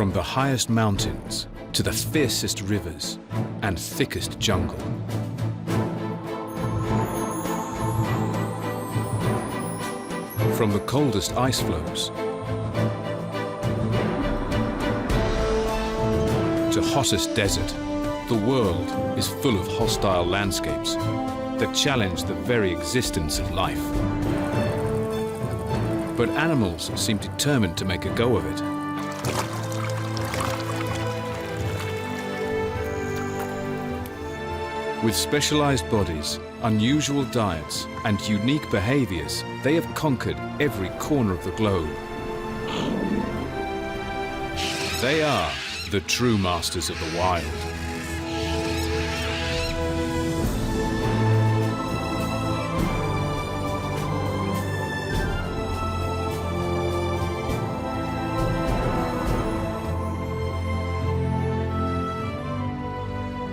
From the highest mountains to the fiercest rivers and thickest jungle. From the coldest ice floes to hottest desert, the world is full of hostile landscapes that challenge the very existence of life. But animals seem determined to make a go of it. With specialized bodies, unusual diets, and unique behaviors, they have conquered every corner of the globe. They are the true masters of the wild.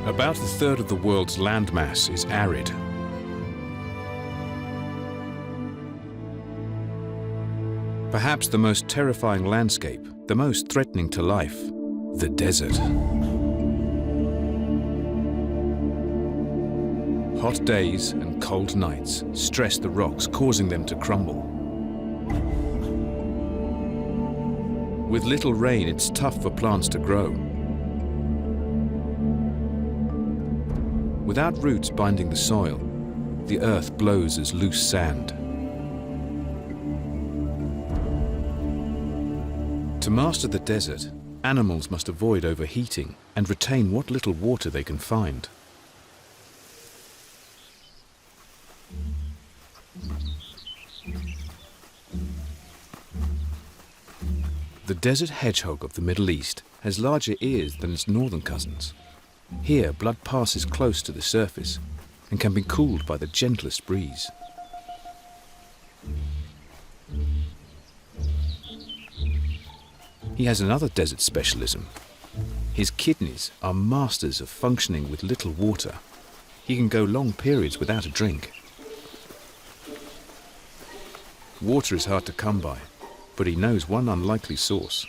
About a third of the world's landmass is arid. Perhaps the most terrifying landscape, the most threatening to life, the desert. Hot days and cold nights stress the rocks, causing them to crumble. With little rain, it's tough for plants to grow. Without roots binding the soil, the earth blows as loose sand. To master the desert, animals must avoid overheating and retain what little water they can find. The desert hedgehog of the Middle East has larger ears than its northern cousins. Here, blood passes close to the surface and can be cooled by the gentlest breeze. He has another desert specialism. His kidneys are masters of functioning with little water. He can go long periods without a drink. Water is hard to come by, but he knows one unlikely source.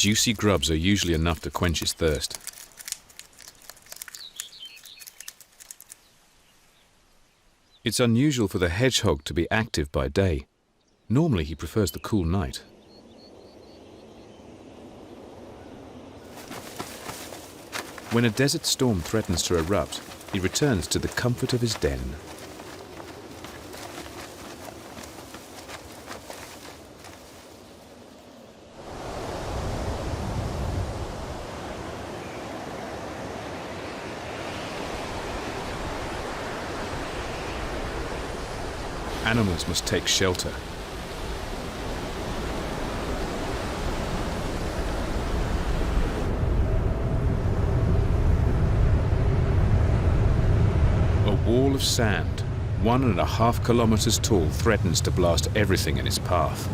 Juicy grubs are usually enough to quench his thirst. It's unusual for the hedgehog to be active by day. Normally he prefers the cool night. When a desert storm threatens to erupt, he returns to the comfort of his den. Animals must take shelter. A wall of sand, 1.5 kilometers tall, threatens to blast everything in its path.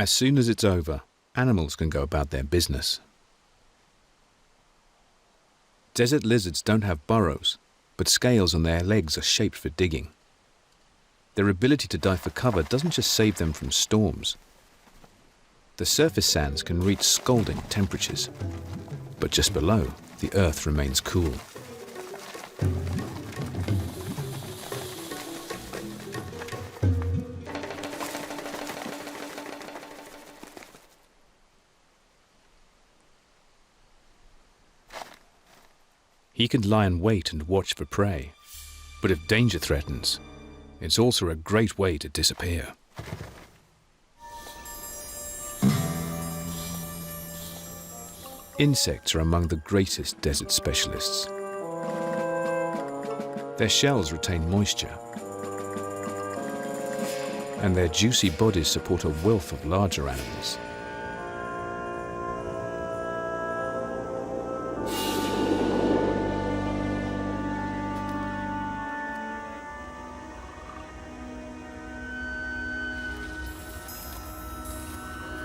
As soon as it's over, animals can go about their business. Desert lizards don't have burrows, but scales on their legs are shaped for digging. Their ability to dive for cover doesn't just save them from storms. The surface sands can reach scalding temperatures, but just below, the earth remains cool. He can lie in wait and watch for prey. But if danger threatens, it's also a great way to disappear. Insects are among the greatest desert specialists. Their shells retain moisture, and their juicy bodies support a wealth of larger animals.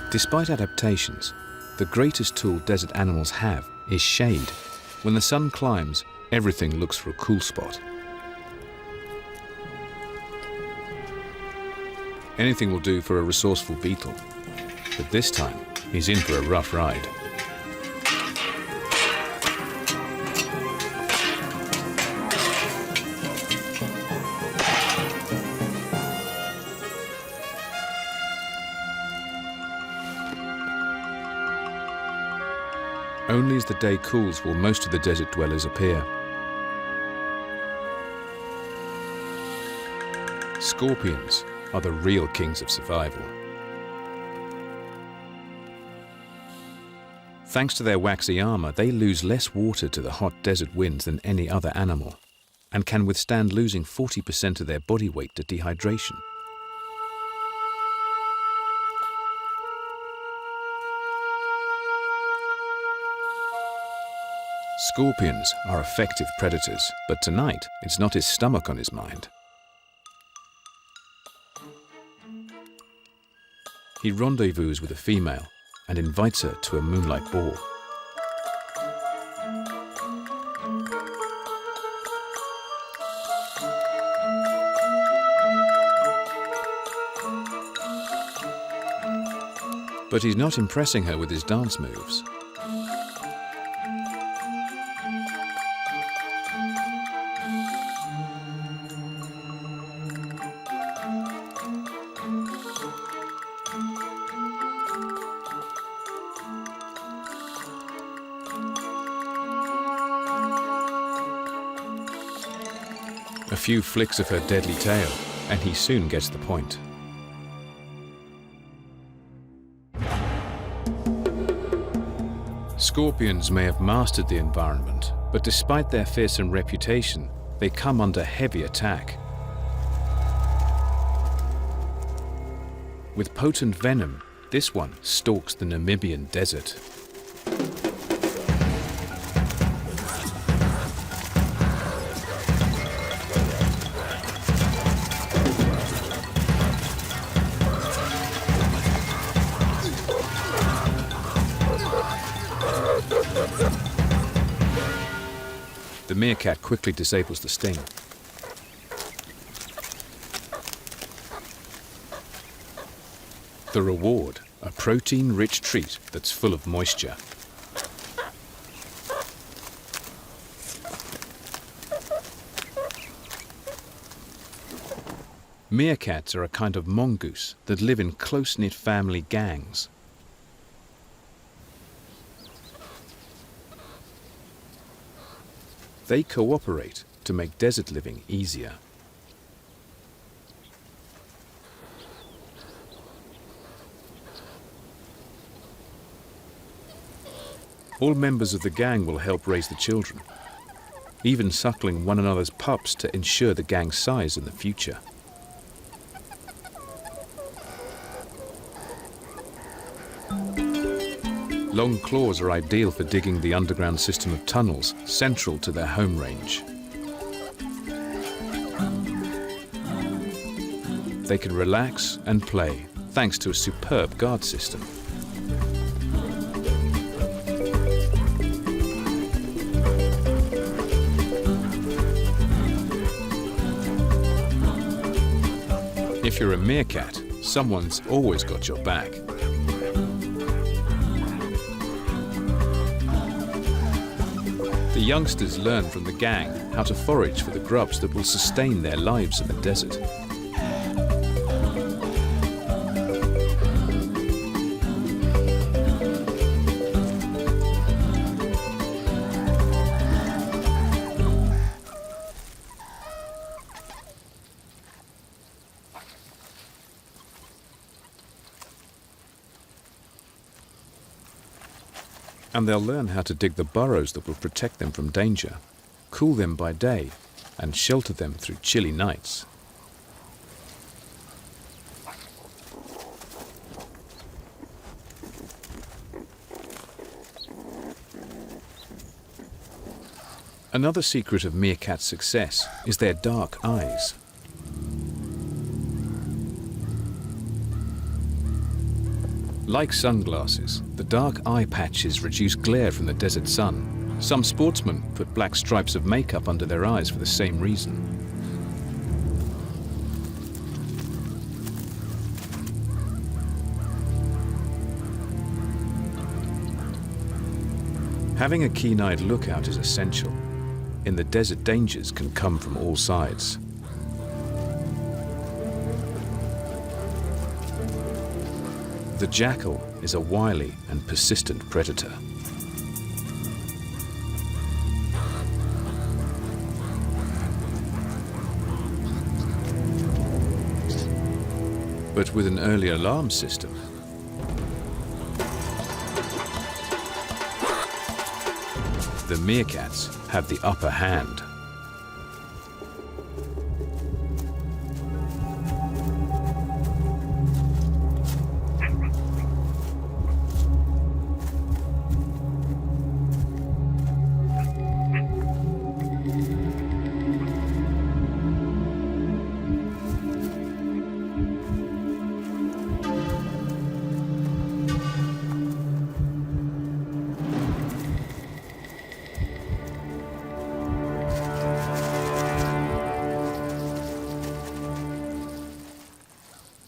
Despite adaptations, the greatest tool desert animals have is shade. When the sun climbs, everything looks for a cool spot. Anything will do for a resourceful beetle, but this time he's in for a rough ride. Only as the day cools will most of the desert dwellers appear. Scorpions are the real kings of survival. Thanks to their waxy armor, they lose less water to the hot desert winds than any other animal, and can withstand losing 40% of their body weight to dehydration. Scorpions are effective predators, but tonight it's not his stomach on his mind. He rendezvous with a female and invites her to a moonlight ball. But he's not impressing her with his dance moves. A few flicks of her deadly tail, and he soon gets the point. Scorpions may have mastered the environment, but despite their fearsome reputation, they come under heavy attack. With potent venom, this one stalks the Namibian desert. The meerkat quickly disables the sting. The reward, a protein-rich treat that's full of moisture. Meerkats are a kind of mongoose that live in close-knit family gangs. They cooperate to make desert living easier. All members of the gang will help raise the children, even suckling one another's pups to ensure the gang's size in the future. Long claws are ideal for digging the underground system of tunnels central to their home range. They can relax and play thanks to a superb guard system. If you're a meerkat, someone's always got your back. The youngsters learn from the gang how to forage for the grubs that will sustain their lives in the desert. And they'll learn how to dig the burrows that will protect them from danger, cool them by day, and shelter them through chilly nights. Another secret of meerkats' success is their dark eyes. Like sunglasses, the dark eye patches reduce glare from the desert sun. Some sportsmen put black stripes of makeup under their eyes for the same reason. Having a keen-eyed lookout is essential. In the desert, dangers can come from all sides. The jackal is a wily and persistent predator. But with an early alarm system, the meerkats have the upper hand.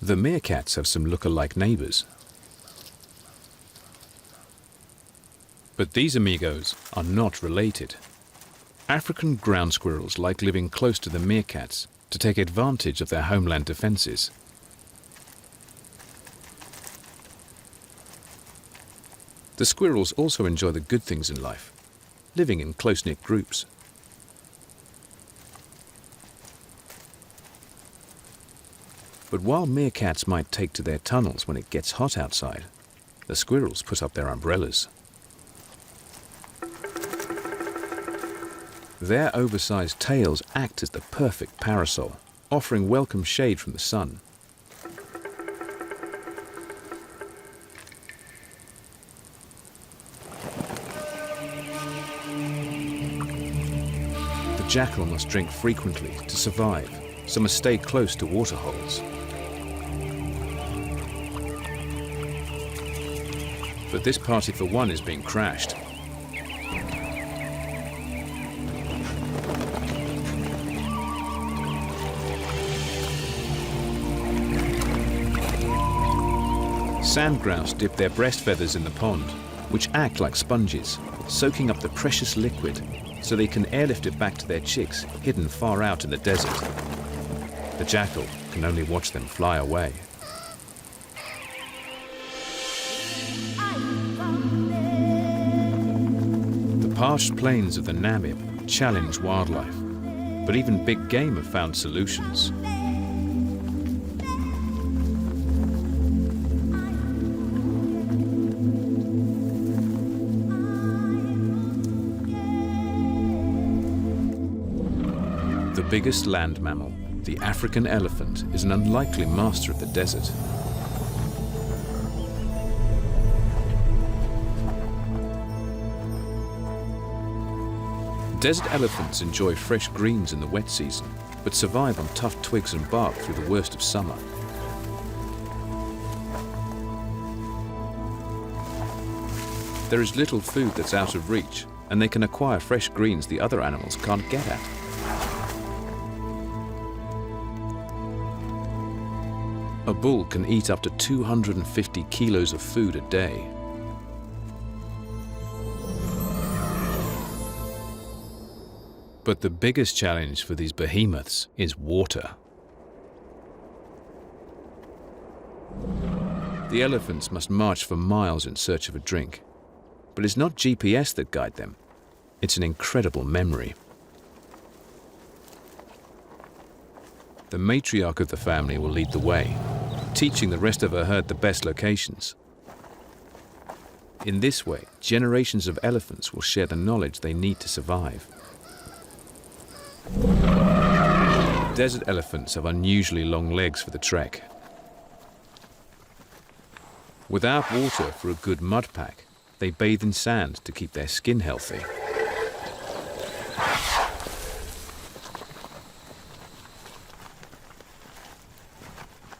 The meerkats have some look-alike neighbors. But these amigos are not related. African ground squirrels like living close to the meerkats to take advantage of their homeland defenses. The squirrels also enjoy the good things in life, living in close-knit groups. But while meerkats might take to their tunnels when it gets hot outside, the squirrels put up their umbrellas. Their oversized tails act as the perfect parasol, offering welcome shade from the sun. The jackal must drink frequently to survive, so must stay close to waterholes. But this party for one is being crashed. Sand grouse dip their breast feathers in the pond, which act like sponges, soaking up the precious liquid so they can airlift it back to their chicks hidden far out in the desert. The jackal can only watch them fly away. The parched plains of the Namib challenge wildlife, but even big game have found solutions. The biggest land mammal, the African elephant, is an unlikely master of the desert. Desert elephants enjoy fresh greens in the wet season, but survive on tough twigs and bark through the worst of summer. There is little food that's out of reach, and they can acquire fresh greens the other animals can't get at. A bull can eat up to 250 kilos of food a day. But the biggest challenge for these behemoths is water. The elephants must march for miles in search of a drink. But it's not GPS that guide them. It's an incredible memory. The matriarch of the family will lead the way, teaching the rest of her herd the best locations. In this way, generations of elephants will share the knowledge they need to survive. Desert elephants have unusually long legs for the trek. Without water for a good mud pack, they bathe in sand to keep their skin healthy.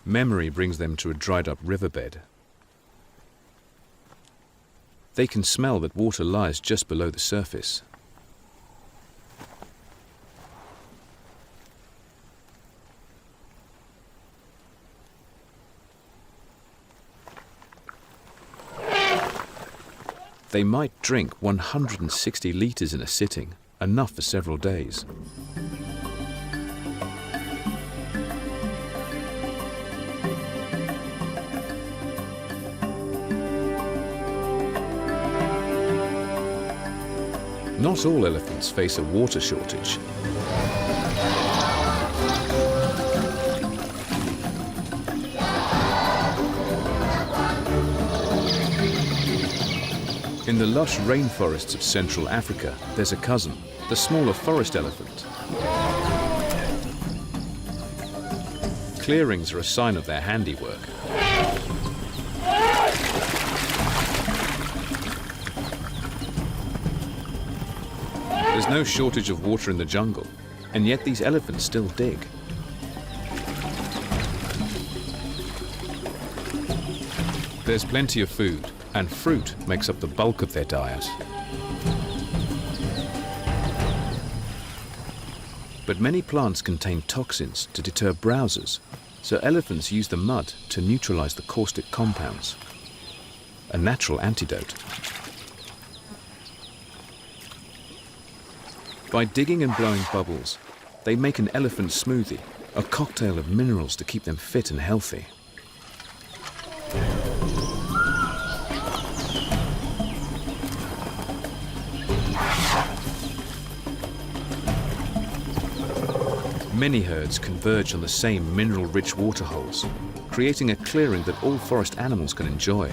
Memory brings them to a dried-up riverbed. They can smell that water lies just below the surface. They might drink 160 liters in a sitting, enough for several days. Not all elephants face a water shortage. In the lush rainforests of Central Africa, there's a cousin, the smaller forest elephant. Clearings are a sign of their handiwork. There's no shortage of water in the jungle, and yet these elephants still dig. There's plenty of food, and fruit makes up the bulk of their diet. But many plants contain toxins to deter browsers, so elephants use the mud to neutralize the caustic compounds. A natural antidote. By digging and blowing bubbles, they make an elephant smoothie, a cocktail of minerals to keep them fit and healthy. Many herds converge on the same mineral-rich waterholes, creating a clearing that all forest animals can enjoy.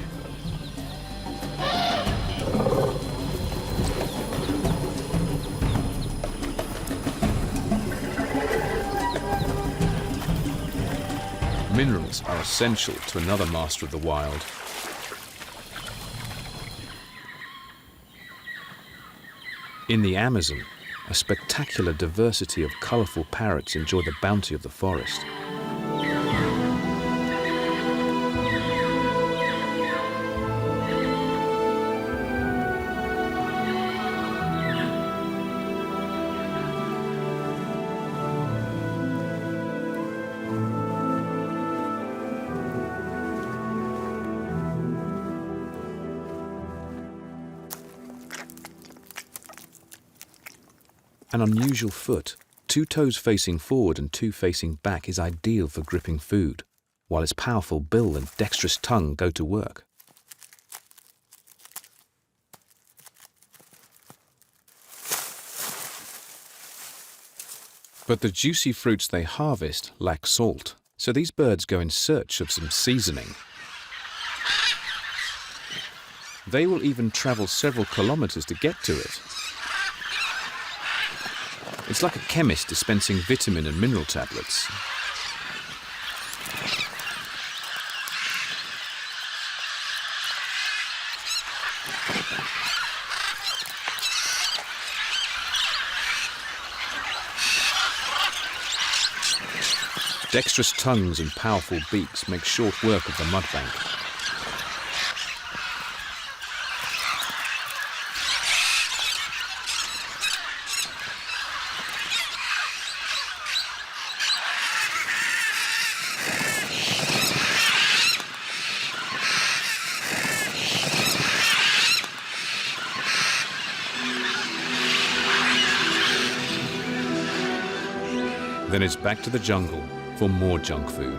Minerals are essential to another master of the wild. In the Amazon, a spectacular diversity of colorful parrots enjoy the bounty of the forest. An unusual foot, 2 toes facing forward and 2 facing back, is ideal for gripping food, while its powerful bill and dexterous tongue go to work. But the juicy fruits they harvest lack salt, so these birds go in search of some seasoning. They will even travel several kilometers to get to it. It's like a chemist dispensing vitamin and mineral tablets. Dexterous tongues and powerful beaks make short work of the mudbank. Then it's back to the jungle for more junk food.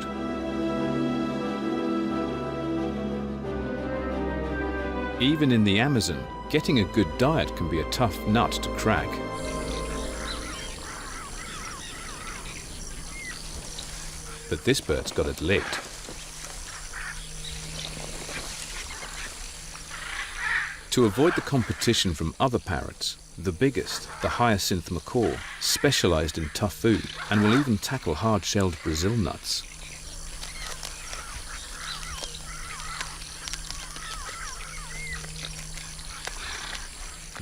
Even in the Amazon, getting a good diet can be a tough nut to crack. But this bird's got it licked. To avoid the competition from other parrots, the biggest, the hyacinth macaw, specialized in tough food and will even tackle hard-shelled Brazil nuts.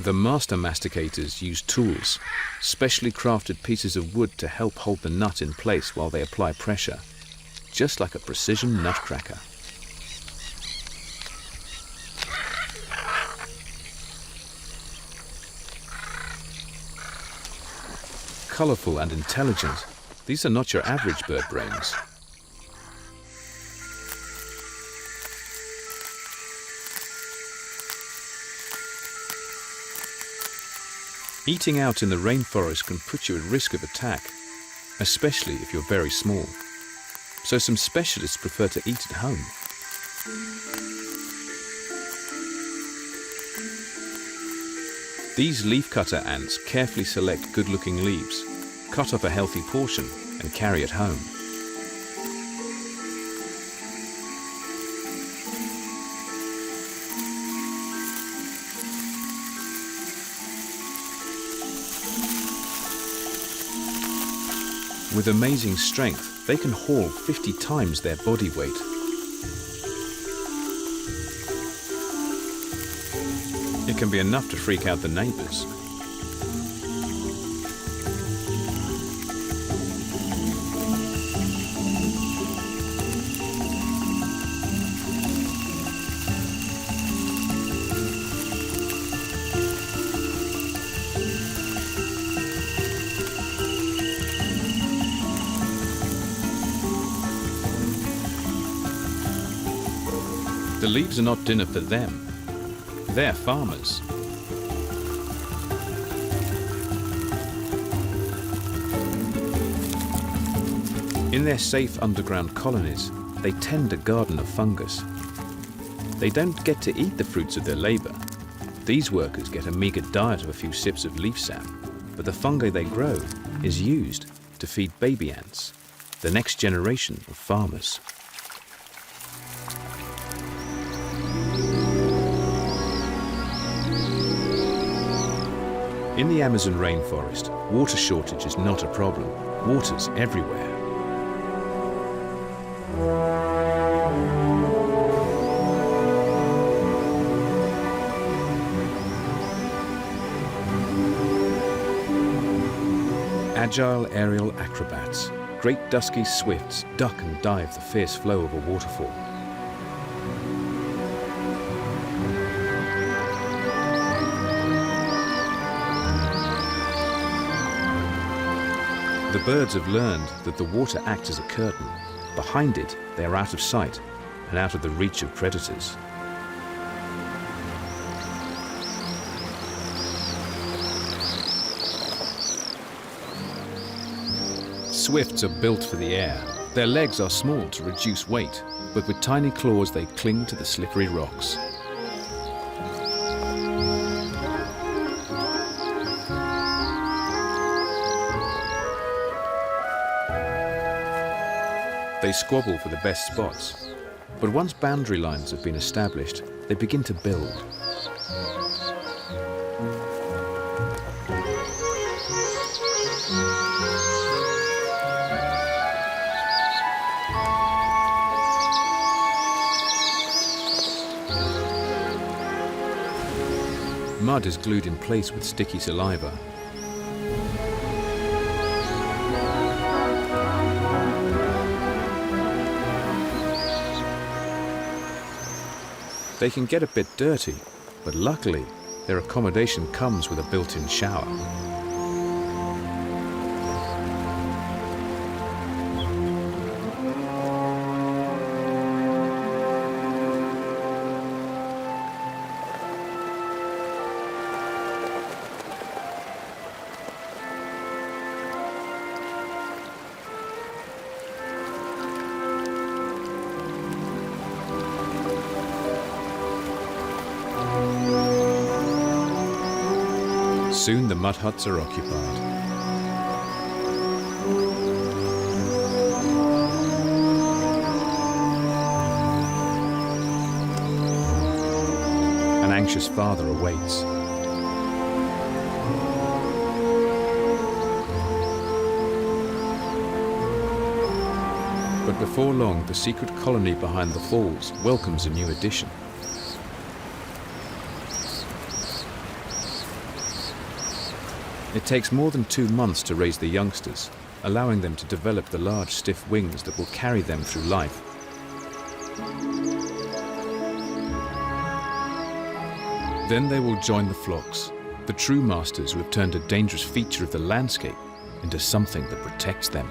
The master masticators use tools, specially crafted pieces of wood to help hold the nut in place while they apply pressure, just like a precision nutcracker. Colorful and intelligent, these are not your average bird brains. Eating out in the rainforest can put you at risk of attack, especially if you're very small. So some specialists prefer to eat at home. These leafcutter ants carefully select good-looking leaves, cut off a healthy portion, and carry it home. With amazing strength, they can haul 50 times their body weight. It can be enough to freak out the neighbors. The leaves are not dinner for them. They're farmers. In their safe underground colonies, they tend a garden of fungus. They don't get to eat the fruits of their labor. These workers get a meager diet of a few sips of leaf sap, but the fungi they grow is used to feed baby ants, the next generation of farmers. In the Amazon rainforest, water shortage is not a problem. Water's everywhere. Agile aerial acrobats, great dusky swifts duck and dive the fierce flow of a waterfall. The birds have learned that the water acts as a curtain. Behind it, they are out of sight and out of the reach of predators. Swifts are built for the air. Their legs are small to reduce weight, but with tiny claws they cling to the slippery rocks. They squabble for the best spots, but once boundary lines have been established, they begin to build. Mud is glued in place with sticky saliva. They can get a bit dirty, but luckily, their accommodation comes with a built-in shower. Soon the mud huts are occupied. An anxious father awaits. But before long, the secret colony behind the falls welcomes a new addition. It takes more than 2 months to raise the youngsters, allowing them to develop the large, stiff wings that will carry them through life. Then they will join the flocks, the true masters who have turned a dangerous feature of the landscape into something that protects them.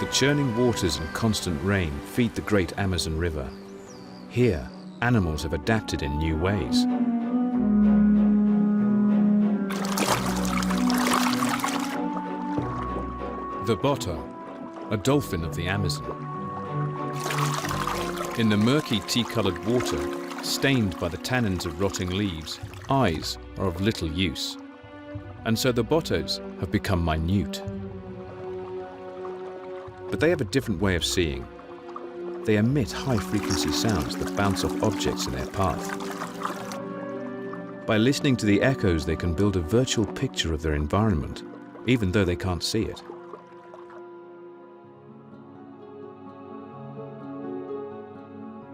The churning waters and constant rain feed the great Amazon River. Here, animals have adapted in new ways. The boto, a dolphin of the Amazon. In the murky tea-colored water, stained by the tannins of rotting leaves, eyes are of little use. And so the botos have become minute. But they have a different way of seeing. They emit high-frequency sounds that bounce off objects in their path. By listening to the echoes, they can build a virtual picture of their environment, even though they can't see it.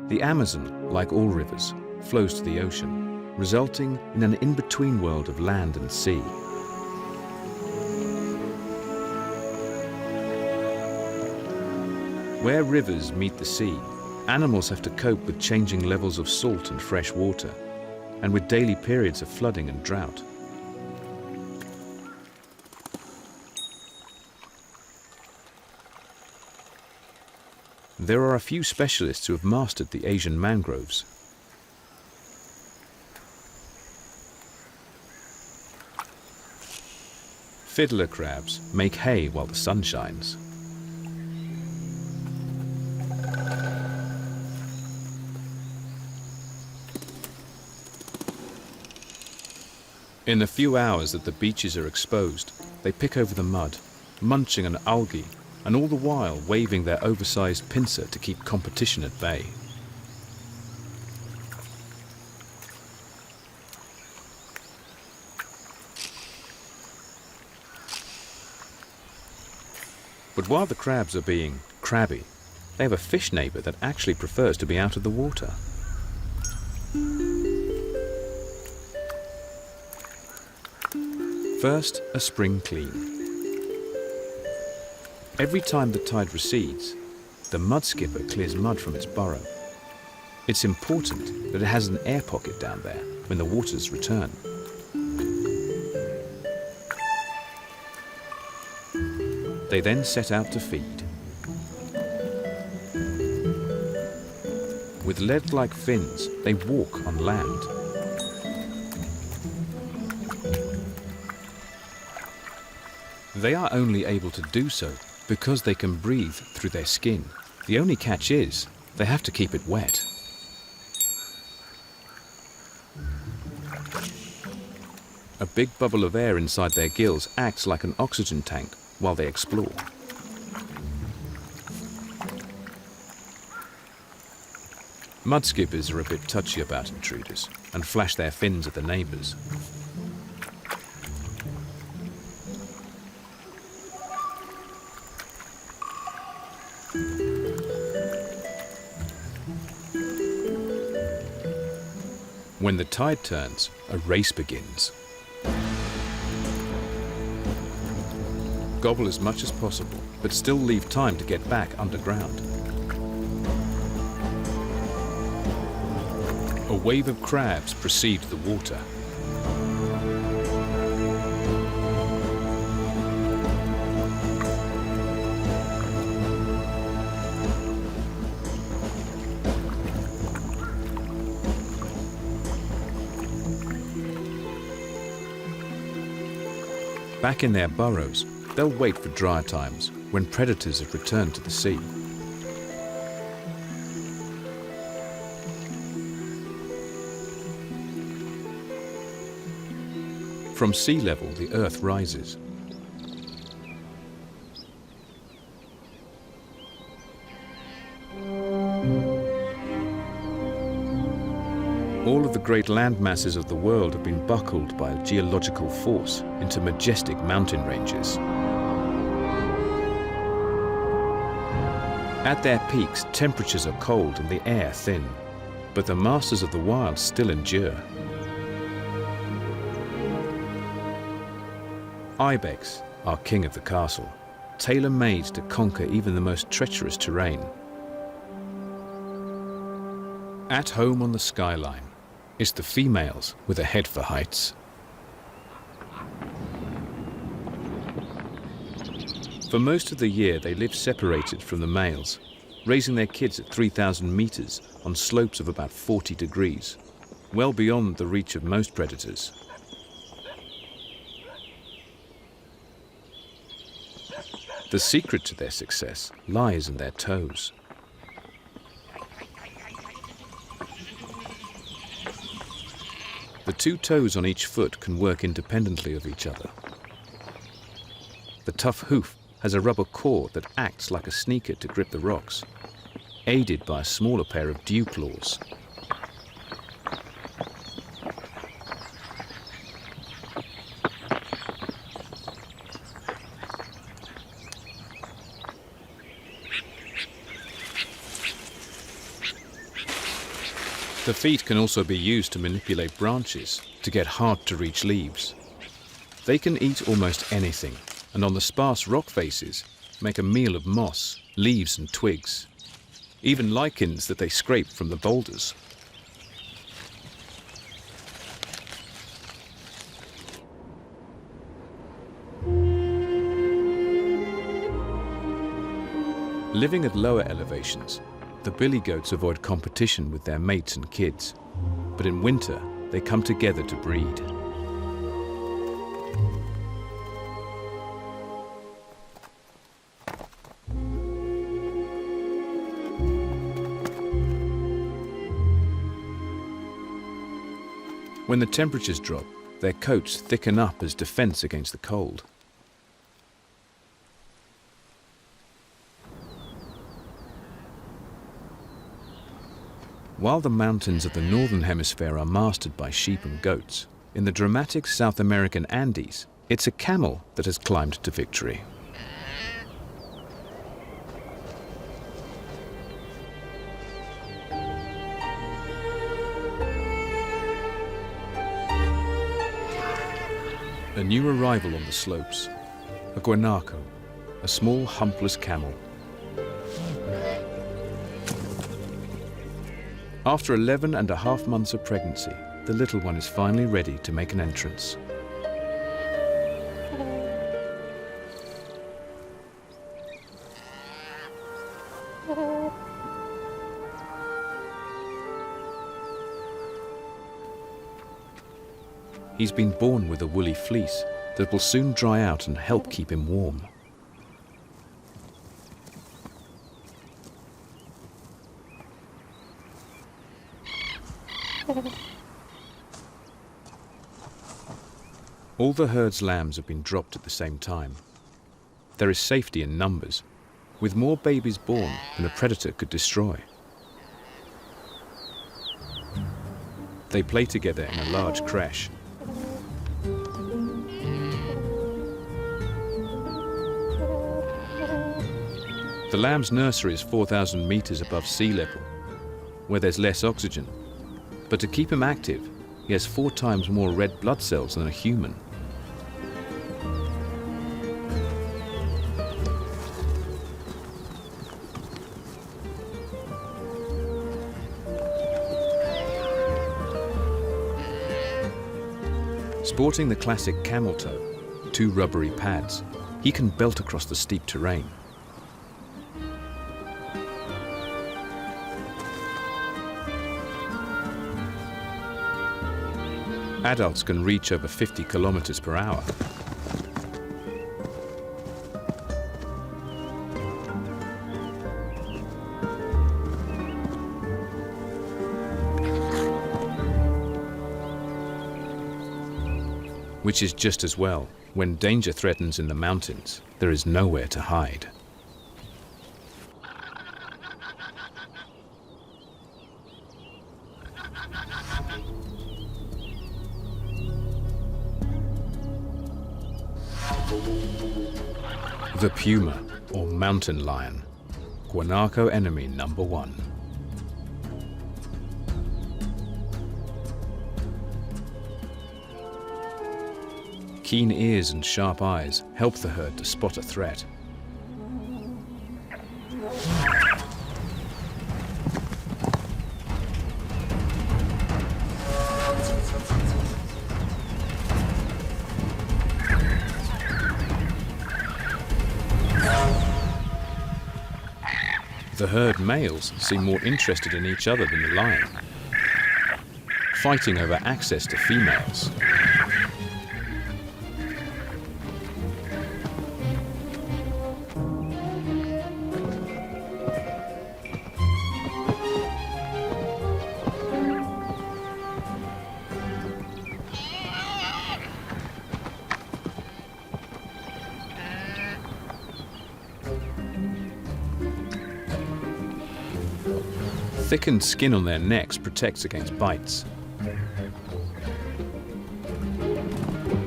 The Amazon, like all rivers, flows to the ocean, resulting in an in-between world of land and sea. Where rivers meet the sea, animals have to cope with changing levels of salt and fresh water, and with daily periods of flooding and drought. There are a few specialists who have mastered the Asian mangroves. Fiddler crabs make hay while the sun shines. In the few hours that the beaches are exposed, they pick over the mud, munching on algae, and all the while waving their oversized pincer to keep competition at bay. But while the crabs are being crabby, they have a fish neighbor that actually prefers to be out of the water. First, a spring clean. Every time the tide recedes, the mud skipper clears mud from its burrow. It's important that it has an air pocket down there when the waters return. They then set out to feed. With lead-like fins, they walk on land. They are only able to do so because they can breathe through their skin. The only catch is, they have to keep it wet. A big bubble of air inside their gills acts like an oxygen tank while they explore. Mudskippers are a bit touchy about intruders and flash their fins at the neighbors. When the tide turns, a race begins. Gobble as much as possible, but still leave time to get back underground. A wave of crabs precedes the water. Back in their burrows, they'll wait for drier times when predators have returned to the sea. From sea level, the earth rises. All of the great land masses of the world have been buckled by a geological force into majestic mountain ranges. At their peaks, temperatures are cold and the air thin, but the masters of the wild still endure. Ibex, our king of the castle, tailor-made to conquer even the most treacherous terrain. At home on the skyline is the females with a head for heights. For most of the year, they live separated from the males, raising their kids at 3,000 meters on slopes of about 40 degrees, well beyond the reach of most predators. The secret to their success lies in their toes. The two toes on each foot can work independently of each other. The tough hoof has a rubber core that acts like a sneaker to grip the rocks, aided by a smaller pair of dew claws. The feet can also be used to manipulate branches to get hard-to-reach leaves. They can eat almost anything, and on the sparse rock faces, make a meal of moss, leaves and twigs, even lichens that they scrape from the boulders. Living at lower elevations, the billy goats avoid competition with their mates and kids, but in winter they come together to breed. When the temperatures drop, their coats thicken up as defense against the cold. While the mountains of the northern hemisphere are mastered by sheep and goats, in the dramatic South American Andes, it's a camel that has climbed to victory. A new arrival on the slopes, a guanaco, a small humpless camel. After 11.5 months of pregnancy, the little one is finally ready to make an entrance. He's been born with a woolly fleece that will soon dry out and help keep him warm. All the herd's lambs have been dropped at the same time. There is safety in numbers, with more babies born than a predator could destroy. They play together in a large creche. The lamb's nursery is 4,000 meters above sea level, where there's less oxygen. But to keep him active, he has 4 times more red blood cells than a human. Sporting the classic camel toe, 2 rubbery pads, he can belt across the steep terrain. Adults can reach over 50 kilometers per hour. Which is just as well. When danger threatens in the mountains, there is nowhere to hide. The puma, or mountain lion, guanaco enemy number 1. Keen ears and sharp eyes help the herd to spot a threat. The herd males seem more interested in each other than the lion, fighting over access to females. Thickened skin on their necks protects against bites,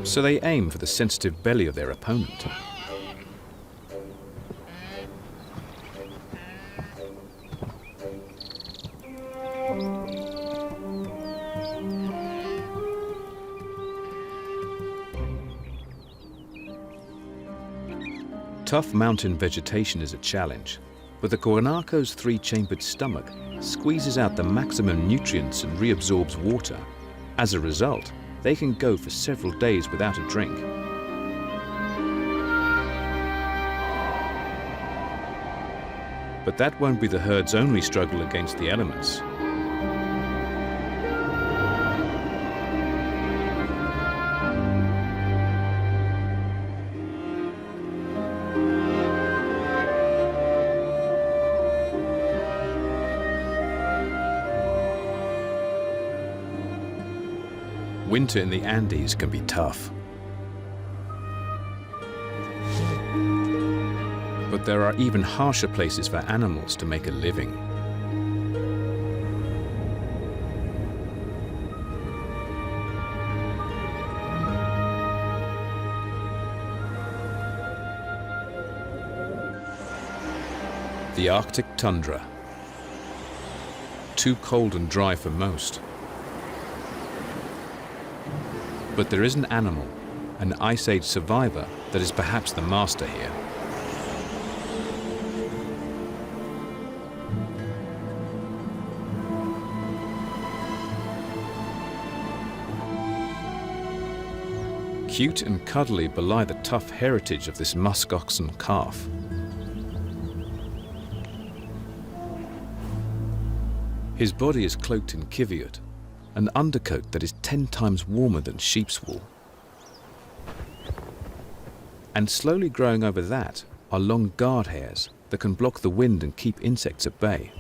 so they aim for the sensitive belly of their opponent. Tough mountain vegetation is a challenge, but the guanaco's 3-chambered stomach squeezes out the maximum nutrients and reabsorbs water. As a result, they can go for several days without a drink. But that won't be the herd's only struggle against the elements. Winter in the Andes can be tough. But there are even harsher places for animals to make a living. The Arctic tundra. Too cold and dry for most. But there is an animal, an Ice Age survivor, that is perhaps the master here. Cute and cuddly belie the tough heritage of this musk oxen calf. His body is cloaked in kiviot, an undercoat that is 10 times warmer than sheep's wool. And slowly growing over that are long guard hairs that can block the wind and keep insects at bay.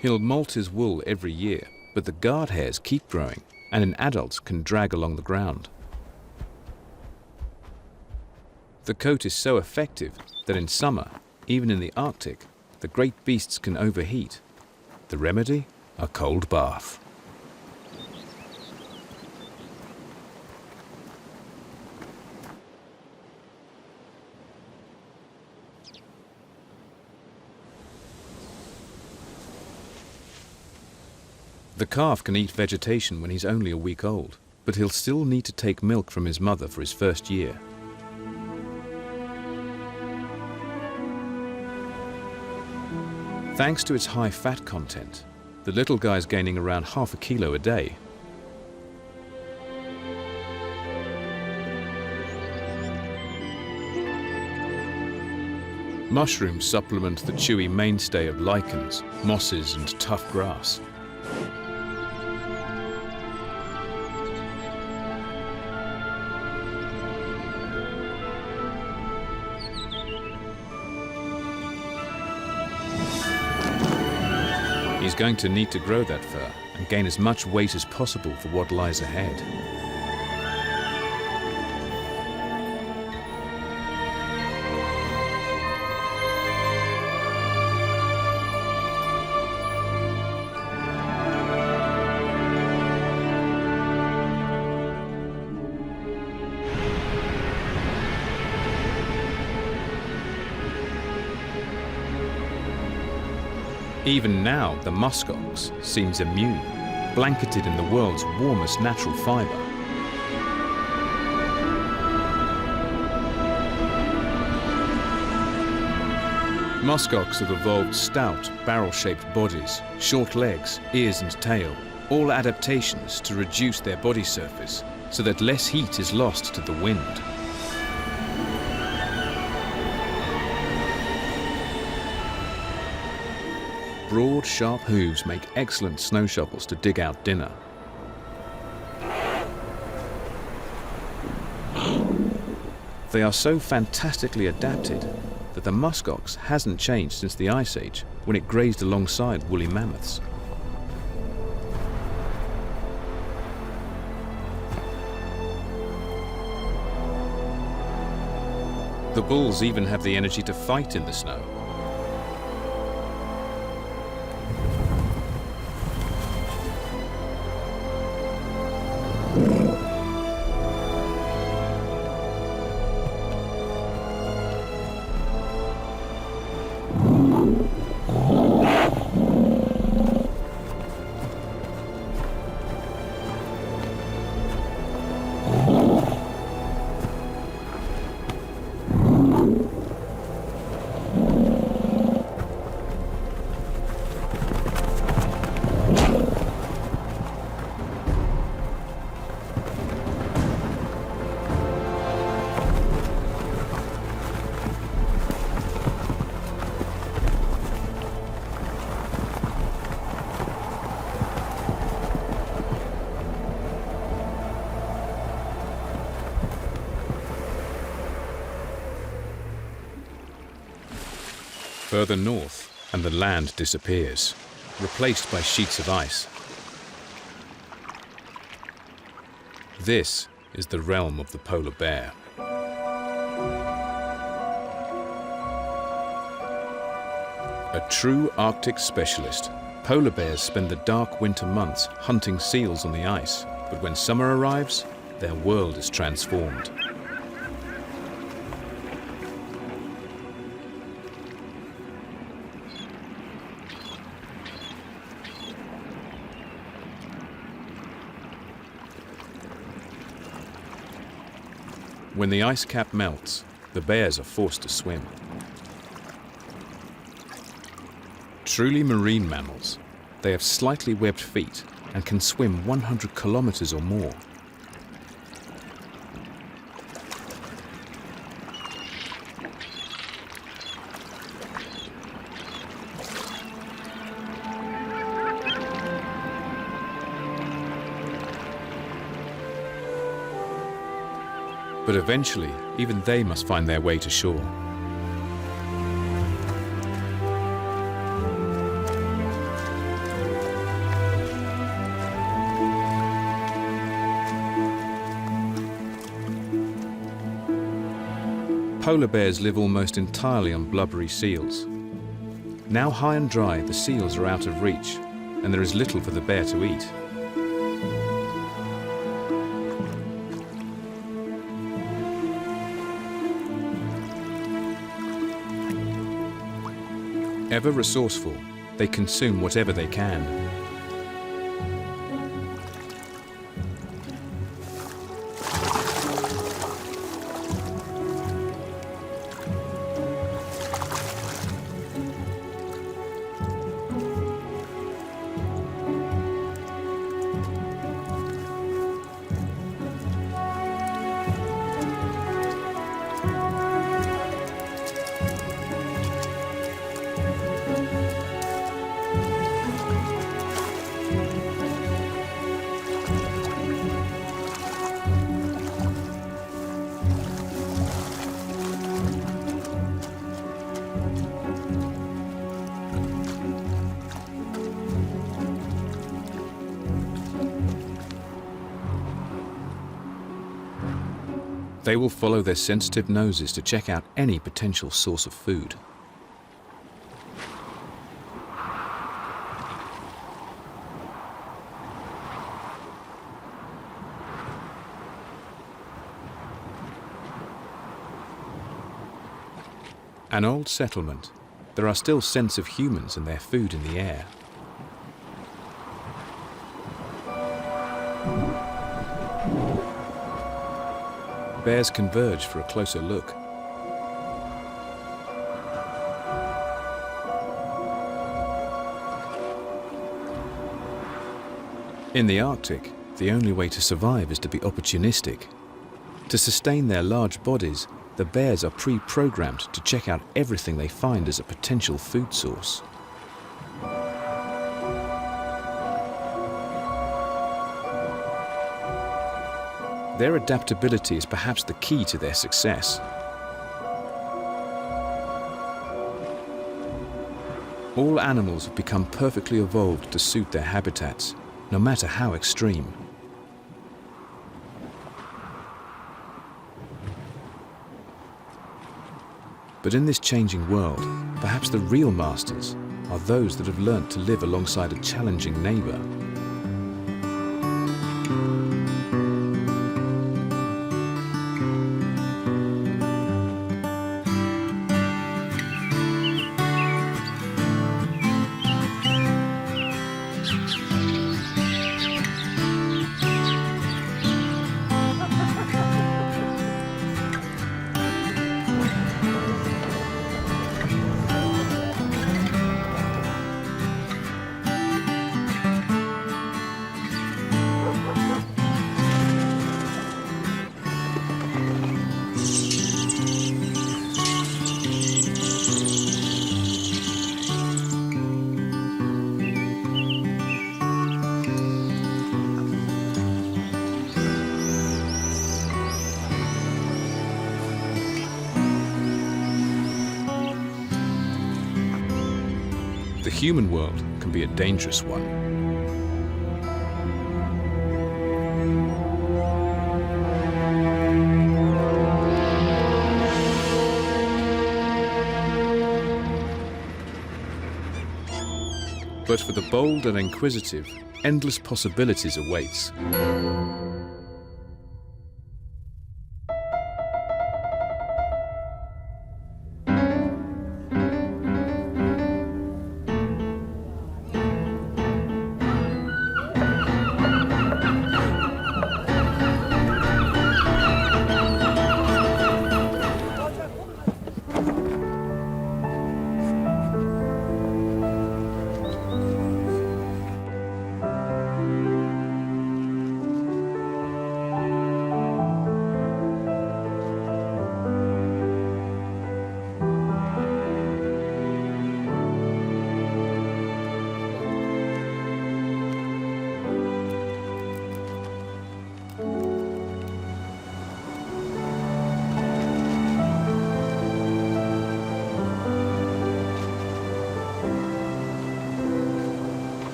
He'll molt his wool every year, but the guard hairs keep growing and in adults can drag along the ground. The coat is so effective that in summer, even in the Arctic, the great beasts can overheat. The remedy? A cold bath. The calf can eat vegetation when he's only a week old, but he'll still need to take milk from his mother for his first year. Thanks to its high fat content, the little guy's gaining around ½ kilo a day. Mushrooms supplement the chewy mainstay of lichens, mosses and tough grass. He's going to need to grow that fur and gain as much weight as possible for what lies ahead. Even now, the musk ox seems immune, blanketed in the world's warmest natural fibre. Musk ox have evolved stout, barrel-shaped bodies, short legs, ears and tail, all adaptations to reduce their body surface so that less heat is lost to the wind. Broad, sharp hooves make excellent snow shovels to dig out dinner. They are so fantastically adapted that the musk ox hasn't changed since the Ice Age, when it grazed alongside woolly mammoths. The bulls even have the energy to fight in the snow. Further north, and the land disappears, replaced by sheets of ice. This is the realm of the polar bear. A true Arctic specialist, polar bears spend the dark winter months hunting seals on the ice, but when summer arrives, their world is transformed. When the ice cap melts, the bears are forced to swim. Truly marine mammals, they have slightly webbed feet and can swim 100 kilometers or more. But eventually, even they must find their way to shore. Polar bears live almost entirely on blubbery seals. Now high and dry, the seals are out of reach, and there is little for the bear to eat. Ever resourceful, they consume whatever they can. They will follow their sensitive noses to check out any potential source of food. An old settlement, there are still scents of humans and their food in the air. Bears converge for a closer look. In the Arctic, the only way to survive is to be opportunistic. To sustain their large bodies, the bears are pre-programmed to check out everything they find as a potential food source. Their adaptability is perhaps the key to their success. All animals have become perfectly evolved to suit their habitats, no matter how extreme. But in this changing world, perhaps the real masters are those that have learnt to live alongside a challenging neighbour. The human world can be a dangerous one. But for the bold and inquisitive, endless possibilities awaits.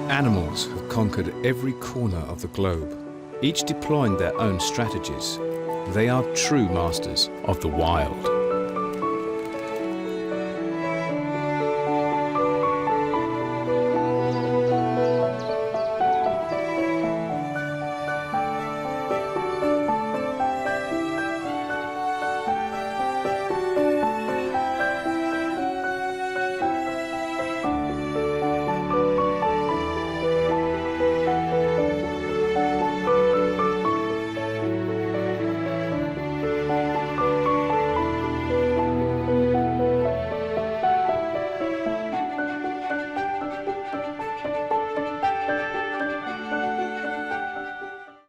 Animals have conquered every corner of the globe, each deploying their own strategies. They are true masters of the wild.